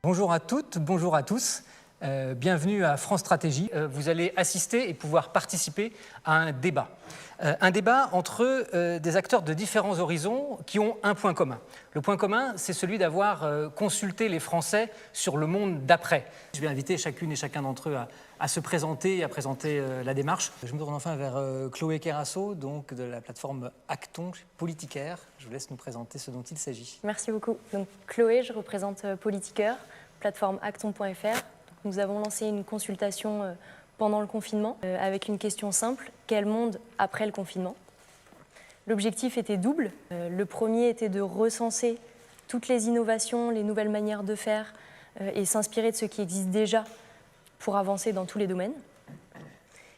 Bonjour à toutes, bonjour à tous. Bienvenue à France Stratégie. Vous allez assister et pouvoir participer à un débat. Un débat entre des acteurs de différents horizons qui ont un point commun. Le point commun, c'est celui d'avoir consulté les Français sur le monde d'après. Je vais inviter chacune et chacun d'entre eux à se présenter et à présenter la démarche. Je me tourne enfin vers Chloé Kerasso, donc de la plateforme Acton Politiquaire. Je vous laisse nous présenter ce dont il s'agit. Merci beaucoup. Donc, Chloé, je représente Politiquaire, plateforme acton.fr. Nous avons lancé une consultation pendant le confinement avec une question simple: quel monde après le confinement? L'objectif était double. Le premier était de recenser toutes les innovations, les nouvelles manières de faire et s'inspirer de ce qui existe déjà pour avancer dans tous les domaines.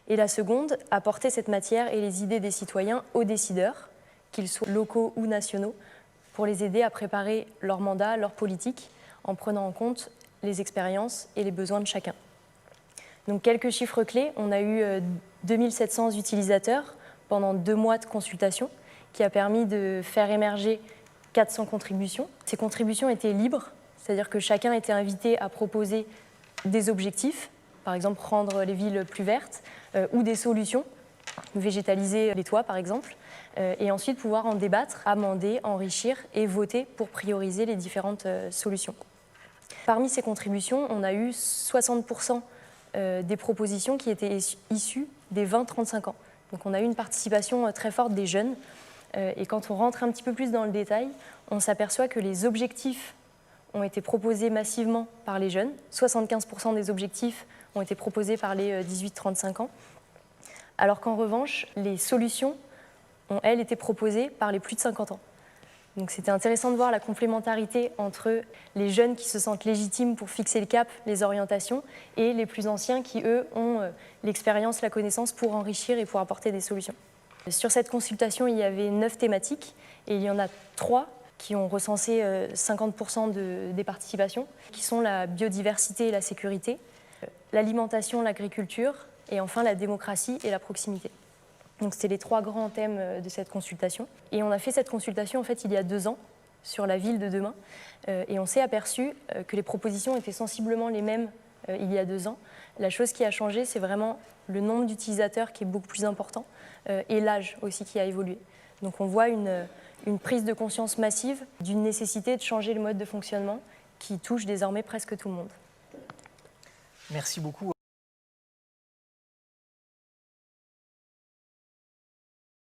Et la seconde, apporter cette matière et les idées des citoyens aux décideurs, qu'ils soient locaux ou nationaux, pour les aider à préparer leur mandat, leur politique, en prenant en compte les expériences et les besoins de chacun. Donc quelques chiffres clés: on a eu 2700 utilisateurs pendant 2 mois de consultation, qui a permis de faire émerger 400 contributions. Ces contributions étaient libres, c'est-à-dire que chacun était invité à proposer des objectifs, par exemple rendre les villes plus vertes, ou des solutions, végétaliser les toits par exemple, et ensuite pouvoir en débattre, amender, enrichir et voter pour prioriser les différentes solutions. Parmi ces contributions, on a eu 60% des propositions qui étaient issues des 20-35 ans. Donc on a eu une participation très forte des jeunes. Et quand on rentre un petit peu plus dans le détail, on s'aperçoit que les objectifs ont été proposés massivement par les jeunes. 75% des objectifs ont été proposés par les 18-35 ans. Alors qu'en revanche, les solutions ont, elles, été proposées par les plus de 50 ans. Donc c'était intéressant de voir la complémentarité entre les jeunes qui se sentent légitimes pour fixer le cap, les orientations, et les plus anciens qui, eux, ont l'expérience, la connaissance pour enrichir et pour apporter des solutions. Sur cette consultation, il y avait 9 thématiques, et il y en a 3 qui ont recensé 50% des participations, qui sont la biodiversité et la sécurité, l'alimentation, l'agriculture, et enfin la démocratie et la proximité. Donc c'était les 3 grands thèmes de cette consultation. Et on a fait cette consultation en fait il y a 2 ans sur la ville de demain. Et on s'est aperçu que les propositions étaient sensiblement les mêmes il y a 2 ans. La chose qui a changé, c'est vraiment le nombre d'utilisateurs qui est beaucoup plus important et l'âge aussi qui a évolué. Donc on voit une prise de conscience massive d'une nécessité de changer le mode de fonctionnement qui touche désormais presque tout le monde. Merci beaucoup.